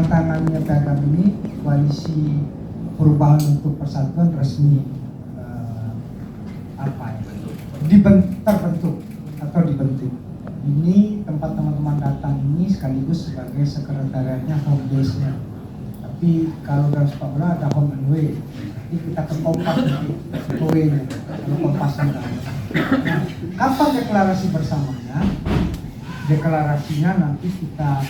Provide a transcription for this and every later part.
tangannya piagam ini, Koalisi Perubahan untuk Persatuan resmi terbentuk atau dibentuk. Ini tempat teman-teman datang ini sekaligus sebagai sekretariatnya home base-nya. Tapi kalau dalam sepak bola ada home and away. Jadi kita ke Kompas nanti away-nya. Kalau Kompas enggak. Nah, kapan deklarasi bersamanya? Deklarasinya nanti kita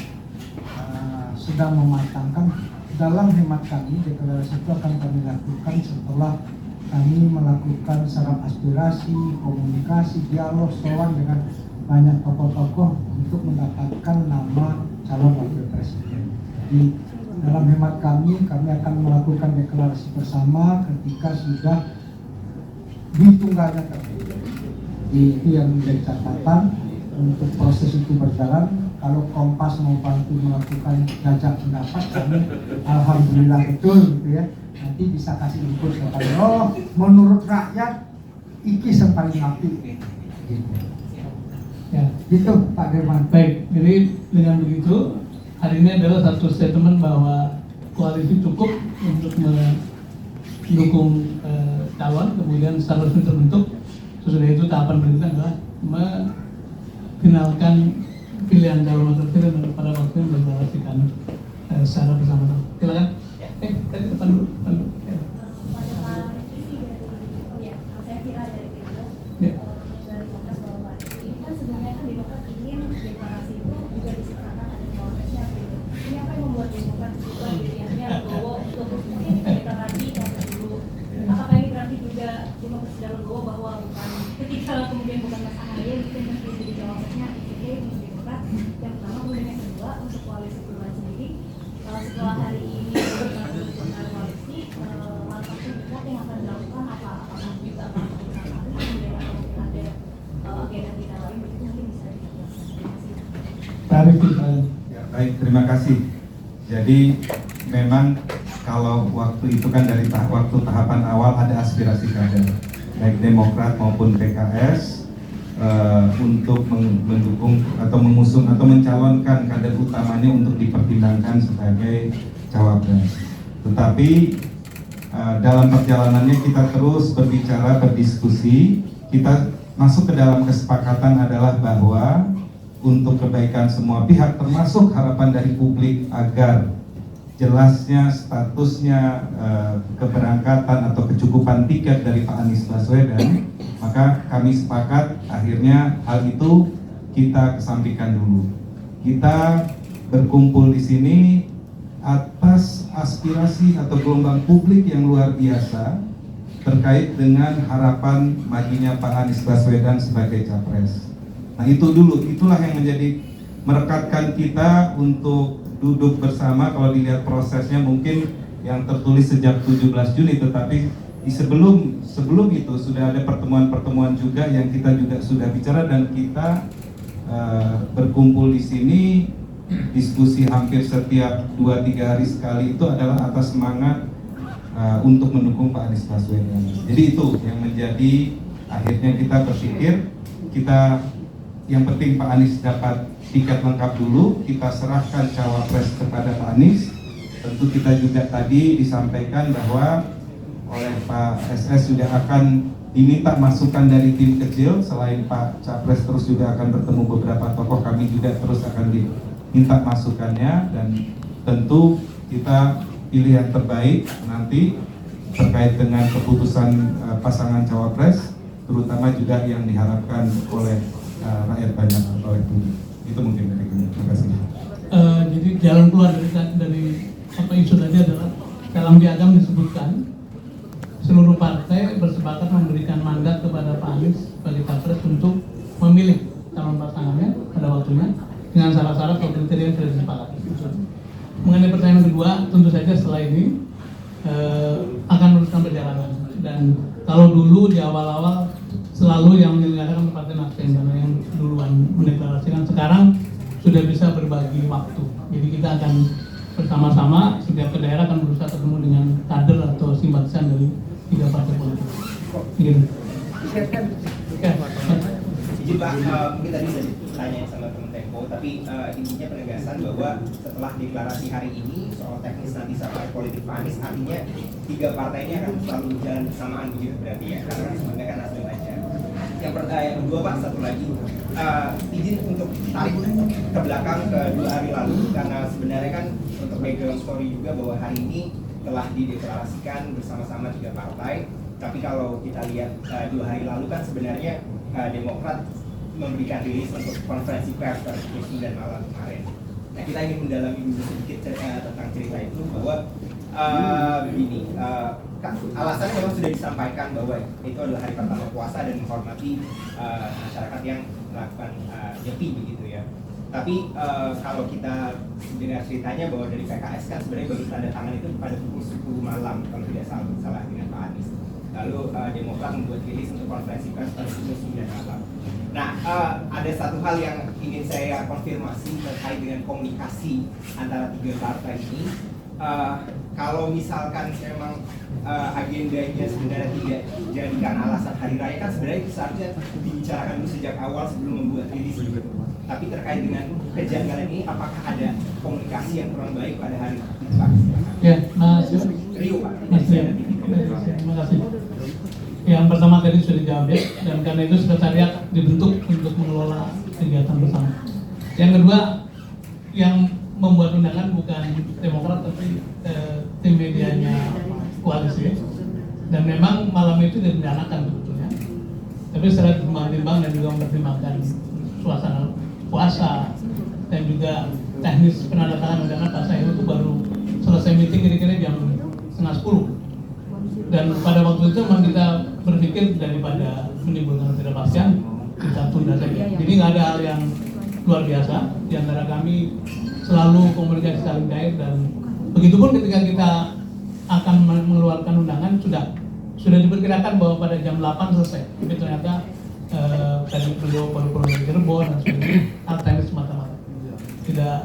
sedang mematangkan. Dalam hemat kami, deklarasi itu akan kami lakukan setelah kami melakukan serap aspirasi, komunikasi, dialog, soal dengan banyak tokoh-tokoh untuk mendapatkan nama calon wakil presiden. Jadi dalam hemat kami akan melakukan deklarasi bersama ketika sudah ditunggalnya terpilih. Itu yang menjadi catatan untuk proses itu berjalan. Kalau Kompas mau bantu melakukan jajak pendapat, kami alhamdulillah betul gitu ya. Nanti bisa kasih input kepada menurut rakyat iki yang paling apik gitu. Ya, gitu Pak Dirman. Baik, jadi dengan begitu hari ini adalah satu statement bahwa koalisi cukup untuk mendukung calon, kemudian secara resmi terbentuk. Sesudah itu tahapan berikutnya adalah finalkan pilihan calon wakil presiden pada waktu yang mendeklarasikan secara bersama-sama. Silakan. Tadi depan dulu. Ya. Ketika kemudian bukan Mas Ahaye mungkin yang jadi jawabannya untuk Demokrat. Yang pertama, kemudian yang kedua untuk koalisi perubahan sendiri, setelah hari ini berjalan koalisi, langkah terdekat yang akan dilakukan apakah juga akan melakukan kemudian mungkin ada agenda kita lain, begitu mungkin bisa dijelaskan. Ya, baik, terima kasih. Jadi memang kalau waktu itu kan dari waktu tahapan awal ada aspirasi kader baik Demokrat maupun PKS untuk mendukung atau mengusung atau mencalonkan kader utamanya untuk dipertimbangkan sebagai cawapres. Tetapi dalam perjalanannya kita terus berbicara, berdiskusi, kita masuk ke dalam kesepakatan adalah bahwa untuk kebaikan semua pihak termasuk harapan dari publik agar jelasnya statusnya keberangkatan atau kecukupan tiket dari Pak Anies Baswedan, maka kami sepakat akhirnya hal itu kita kesampingkan dulu. Kita berkumpul di sini atas aspirasi atau gelombang publik yang luar biasa terkait dengan harapan majunya Pak Anies Baswedan sebagai capres. Nah itu dulu, itulah yang menjadi merekatkan kita untuk duduk bersama. Kalau dilihat prosesnya mungkin yang tertulis sejak 17 Juni, tetapi sebelum itu sudah ada pertemuan-pertemuan juga yang kita juga sudah bicara, dan kita berkumpul di sini diskusi hampir setiap 2-3 hari sekali itu adalah atas semangat untuk mendukung Pak Anies Baswedan. Jadi itu yang menjadi akhirnya kita berpikir yang penting Pak Anies dapat tiket lengkap dulu, kita serahkan cawapres kepada Pak Anies. Tentu kita juga tadi disampaikan bahwa oleh Pak SS sudah akan diminta masukan dari tim kecil. Selain Pak Capres terus juga akan bertemu beberapa tokoh, kami juga terus akan diminta masukannya, dan tentu kita pilih yang terbaik nanti terkait dengan keputusan pasangan cawapres, terutama juga yang diharapkan oleh rakyat banyak atau oleh publik. Itu mungkin dari kami. Terima kasih. Jadi jalan keluar dari apa isu tadi adalah dalam piagam disebutkan seluruh partai bersepakat memberikan mandat kepada Pak Anies sebagai capres untuk memilih calon pasangannya pada waktunya dengan syarat-syarat atau kriteria yang sudah disepakati. Mengenai pertanyaan kedua, tentu saja setelah ini akan meneruskan perjalanan, dan kalau dulu di awal-awal selalu yang menyelenggarakan Partai Nasdem karena yang duluan mendeklarasikan, sekarang sudah bisa berbagi waktu. Jadi kita akan bersama-sama setiap ke daerah akan berusaha ketemu dengan kader atau simpatisan dari 3 partai politik. Gitu. Jadi Pak, mungkin tadi sudah ditanya sama teman Tempo, tapi intinya penegasan bahwa setelah deklarasi hari ini soal teknis nanti sampai politik Pak Anies, artinya 3 partai ini akan selalu jalan bersamaan begitu berarti ya, karena sebenarnya kan Nasdem aja. Yang kedua Pak, satu lagi izin untuk tarik ke belakang ke 2 hari lalu, karena sebenarnya kan untuk background story juga bahwa hari ini telah dideklarasikan bersama-sama 3 partai. Tapi kalau kita lihat 2 hari lalu kan sebenarnya Demokrat memberikan rilis untuk konferensi pers pada pukul 9 malam kemarin. Nah, kita ingin mendalami dulu sedikit tentang cerita itu bahwa begini, alasan memang sudah disampaikan bahwa itu adalah hari pertama puasa dan menghormati masyarakat yang melakukan nyepi begitu ya. Tapi kalau kita dengar ceritanya bahwa dari PKS kan sebenarnya baru tanda tangan itu pada pukul 10 malam kalau tidak salah dengan Pak Anies. Lalu Demokrat membuat rilis untuk konferensi pers pada pukul 9 malam. Nah, ada satu hal yang ingin saya konfirmasi terkait dengan komunikasi antara 3 partai ini. Kalau misalkan memang agendanya sebenarnya tidak dijadikan alasan hari raya, kan sebenarnya itu seharusnya dibicarakan dulu sejak awal sebelum membuat rilis gitu. Tapi terkait dengan kejanggalan ini, apakah ada komunikasi yang kurang baik pada hari itu, Pak? Ya, Mas Rio, Pak. Mas Rio. Terima kasih. Yang pertama tadi sudah dijawab ya, dan karena itu sekretariat dibentuk untuk mengelola kegiatan bersama. Yang kedua, yang membuat undangan bukan Demokrat tapi tim medianya koalisi. Dan memang malam itu direncanakan sebetulnya. Tapi setelah ditimbang-timbang dan juga mempertimbangkan suasana puasa dan juga teknis penandatangan undangan Pak Saeho itu baru selesai meeting kira-kira jam 9:30. Dan pada waktu itu memang kita berpikir daripada menimbulkan ketidakpastian kita tunda saja. Jadi nggak ada hal yang luar biasa. Di antara kami selalu komunikasi saling cair, dan begitupun ketika kita akan mengeluarkan undangan sudah diperkirakan bahwa pada jam 8 selesai. Tapi ternyata tadi beliau baru dari Cirebon dan sebagainya, hal teknis semata-mata.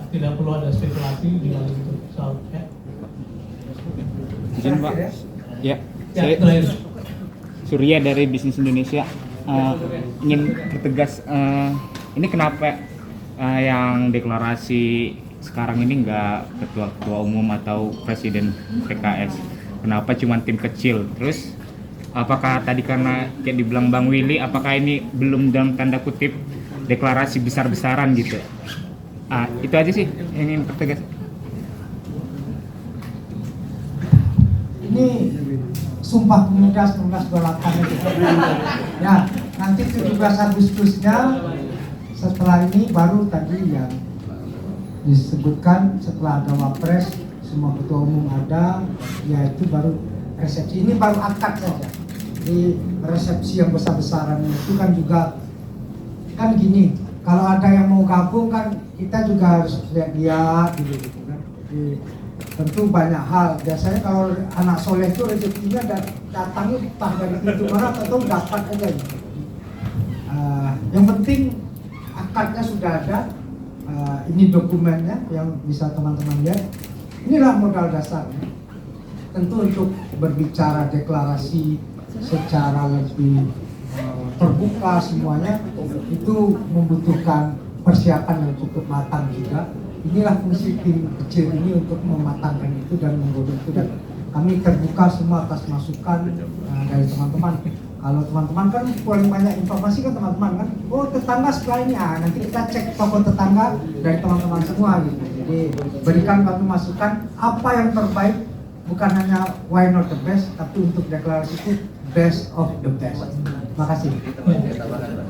Tidak perlu ada spekulasi di balik itu. So, ya. Izin Pak. Ya, Ya, saya terakhir. Surya dari Bisnis Indonesia ingin bertegas, ini kenapa yang deklarasi sekarang ini nggak ketua umum atau presiden PKS? Kenapa cuma tim kecil? Terus apakah tadi karena kayak dibilang Bang Willy, apakah ini belum dalam tanda kutip deklarasi besar-besaran gitu? Itu aja sih yang ingin bertegas. Ini Sumpah Pemuda 1928 itu. Ya, nanti 17 Agustusnya setelah ini baru tadi yang disebutkan setelah ada Wapres, semua ketua umum ada, yaitu baru resepsi. Ini baru akad saja. Di resepsi yang besar-besaran itu kan juga kan gini, kalau ada yang mau gabung kan kita juga harus lihat-lihat gitu kan. Tentu banyak hal. Biasanya kalau anak soleh itu rezekinya datangnya entah dari pintu mana atau dapat aja gitu. Yang penting akadnya sudah ada. Ini dokumennya yang bisa teman-teman lihat. Inilah modal dasarnya. Tentu untuk berbicara deklarasi secara lebih terbuka semuanya itu membutuhkan persiapan yang cukup matang juga. Inilah fungsi tim kecil ini untuk mematangkan itu dan menggodok itu, dan kami terbuka semua atas masukan dari teman-teman. Kalau teman-teman kan paling banyak informasi kan teman-teman kan, oh tetangga sebelah ini, nanti kita cek toko tetangga dari teman-teman semua gitu. Jadi berikan kami masukan apa yang terbaik, bukan hanya why not the best, tapi untuk deklarasi itu best of the best. Terima kasih. Silakan Pak Saeho.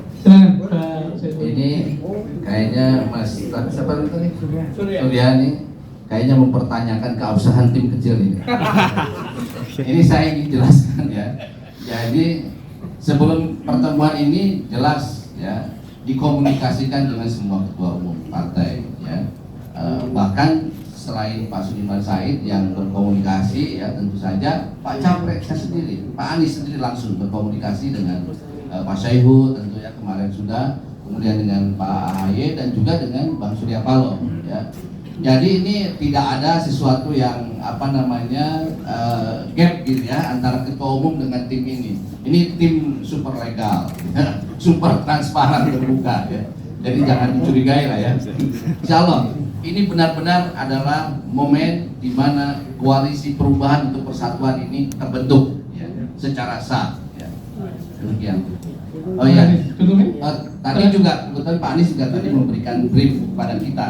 Ini kayaknya Mas siapa itu nih? Surya nih kayaknya mempertanyakan keabsahan tim kecil ini. Ini saya ingin jelaskan ya. Jadi sebelum pertemuan ini jelas ya dikomunikasikan dengan semua ketua umum partai ya. Bahkan selain Pak Sudirman Said yang berkomunikasi ya, tentu saja Pak Capres sendiri, Pak Anies sendiri langsung berkomunikasi dengan Pak Saeho tentu ya kemarin sudah, kemudian dengan Pak AHY dan juga dengan Bang Surya Paloh ya. Jadi ini tidak ada sesuatu yang apa namanya gap gitu ya antara ketua umum dengan tim ini. Ini tim super legal, ya, super transparan terbuka ya. Jadi jangan dicurigai lah ya. Insya Allah ini benar-benar adalah momen di mana koalisi perubahan untuk persatuan ini terbentuk ya, secara sah. Ya. Demikian. Oh iya, tadi juga kebetulan Pak Anies juga tadi memberikan brief kepada kita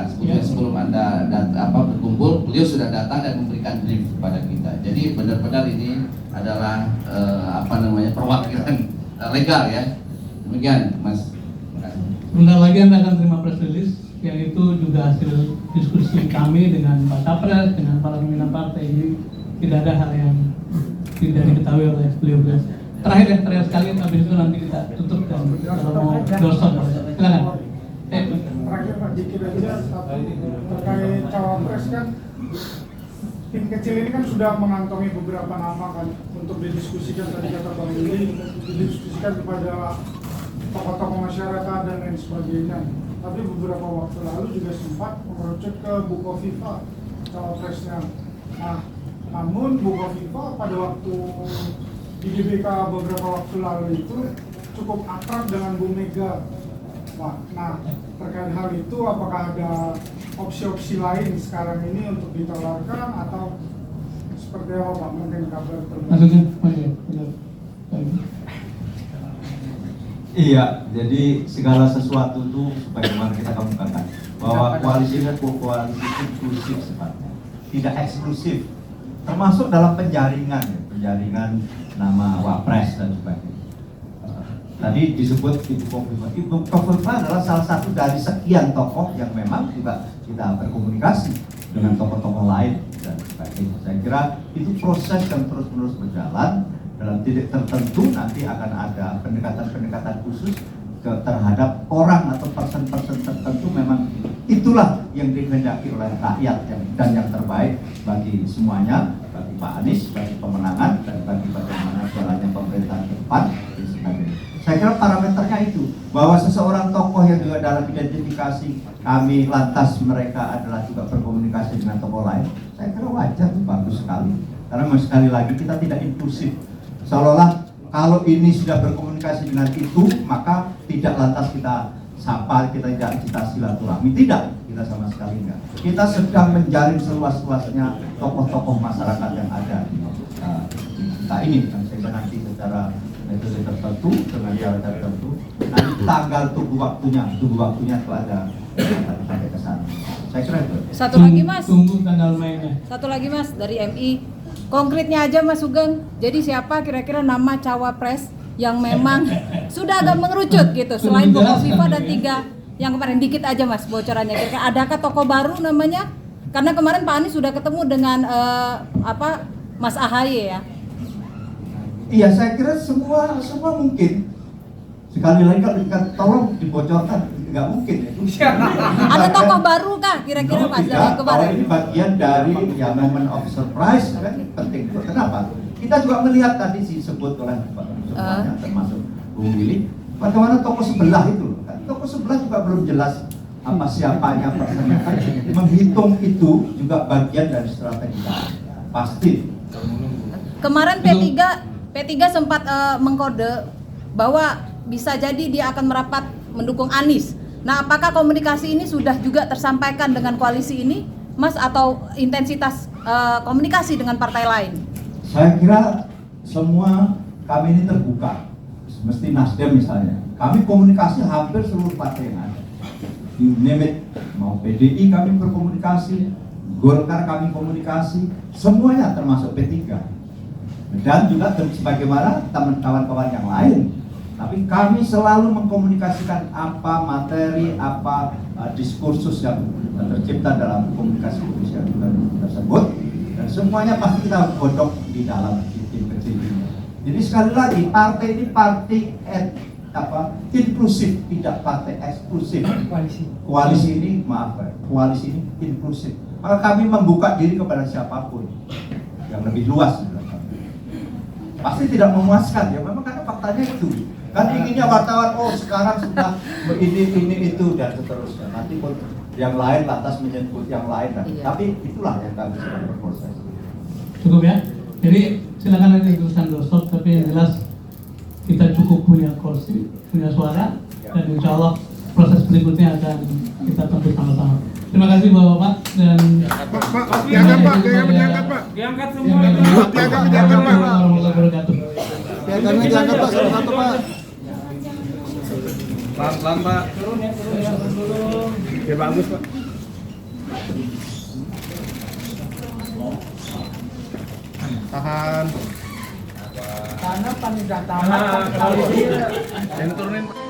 sebelum Anda berkumpul, beliau sudah datang dan memberikan brief kepada kita. Jadi benar-benar ini adalah perwakilan legal ya. Demikian, Mas. Sebentar lagi Anda akan terima press release yang itu juga hasil diskusi kami dengan Pak Capres, dengan para pimpinan partai. Jadi tidak ada hal yang tidak diketahui oleh beliau. Terakhir sekali, habis itu nanti kita tutup dan kalau mau doorstop, silakan. Terakhir Pak, dikit aja terkait cawapres kan, tim kecil ini kan sudah mengantongi beberapa nama kan untuk didiskusikan, tadi kata Bang Yuli, didiskusikan kepada tokoh-tokoh masyarakat dan lain sebagainya. Tapi beberapa waktu lalu juga sempat mengerucut ke Bukoviva cawapresnya. Nah, namun Bukoviva pada waktu di GBK beberapa waktu lalu itu cukup akrab dengan Bu Mega, Pak. Nah, terkait hal itu apakah ada opsi-opsi lain sekarang ini untuk ditawarkan atau seperti apa Pak? Mungkin kabar terbaru. Iya, jadi segala sesuatu itu sebagaimana kita kemukakan bahwa koalisi itu koalisi inklusif sifatnya, tidak eksklusif, termasuk dalam penjaringan nama wapres dan sebagainya. Tadi disebut Ibu Kofifa. Ibu Kofifa adalah salah satu dari sekian tokoh yang memang juga kita berkomunikasi dengan tokoh-tokoh lain dan sebagainya. Saya kira itu proses yang terus-menerus berjalan. Dalam titik tertentu nanti akan ada pendekatan-pendekatan khusus terhadap orang atau person-person tertentu. Memang itulah yang dikehendaki oleh rakyat dan yang terbaik bagi semuanya, bagi Pak Anies, bagi pemenangan dan bagi bagaimana jalannya pemerintahan ke depan dan sebagainya. Saya kira parameternya itu bahwa seseorang tokoh yang juga dalam identifikasi kami lantas mereka adalah juga berkomunikasi dengan tokoh lain. Saya kira wajar, bagus sekali. Karena sekali lagi kita tidak inklusif. Seolah-olah kalau ini sudah berkomunikasi dengan itu, maka tidak lantas kita sapa, kita silaturahmi. Tidak, kita sama sekali enggak. Kita sedang menjalin seluas-luasnya tokoh-tokoh masyarakat yang ada di kita ini. Dan saya kira nanti secara metode tertentu, dengan cara tertentu, nanti tanggal tunggu waktunya itu ada sampai ke sana. Saya kira itu. Satu lagi Mas. Tunggu tanggal mainnya. Satu lagi Mas dari MI. Konkretnya aja Mas Sugeng. Jadi siapa kira-kira nama cawapres yang memang sudah agak mengerucut gitu selain Bukoviva dan tiga yang kemarin, dikit aja Mas bocorannya. Kira-kira adakah tokoh baru namanya? Karena kemarin Pak Anies sudah ketemu dengan Mas AHY ya. Iya, saya kira semua mungkin. Sekali lagi kalau tolong dibocorkan, nggak mungkin ya. Ada tokoh baru kah kira-kira Mas dari kemarin? Ini bagian dari moment of surprise kan penting. Kenapa? Kita juga melihat tadi disebut oleh semuanya termasuk Bung Willy, bagaimana tokoh sebelah itu. Kan tokoh sebelah juga belum jelas apa siapanya personnya. Kan menghitung itu juga bagian dari strategi pasti. Kemarin P3 sempat mengkode bahwa bisa jadi dia akan merapat mendukung Anies. Nah, apakah komunikasi ini sudah juga tersampaikan dengan koalisi ini, Mas, atau intensitas komunikasi dengan partai lain? Saya kira semua kami ini terbuka. Mesti Nasdem misalnya. Kami komunikasi hampir seluruh partai yang ada. You name it. Mau PDI kami berkomunikasi, Golkar kami komunikasi, semuanya termasuk P3. Dan juga sebagaimana kawan-kawan yang lain. Tapi kami selalu mengkomunikasikan apa materi, apa diskursus yang tercipta dalam komunikasi tersebut, dan semuanya pasti kita godok di dalam tim kecil ini. Jadi sekali lagi partai ini inklusif, tidak partai eksklusif. Koalisi ini koalisi ini inklusif. Maka kami membuka diri kepada siapapun yang lebih luas. Pasti tidak memuaskan ya, memang karena faktanya itu. Kan inginnya wartawan, sekarang sudah ini itu dan seterusnya. Nanti pun yang lain lantas menyebut yang lain. Tapi itulah yang kami sedang berproses. Cukup ya. Jadi silakan nanti tulisan doorstop, tapi yang jelas kita cukup punya kursi, punya suara, dan insya Allah proses berikutnya akan kita tempuh sama-sama. Terima kasih Bapak-Bapak dan Pak, diangkat Pak, diangkat Pak. Diangkat semua. Diangkat Pak. Warahmatullahi wabarakatuh. Diangkat Pak, satu Pak. Pelan-pelan Pak. Oke, bagus Pak. Tahan. Karena panitia tahan. Yang turunin Pak.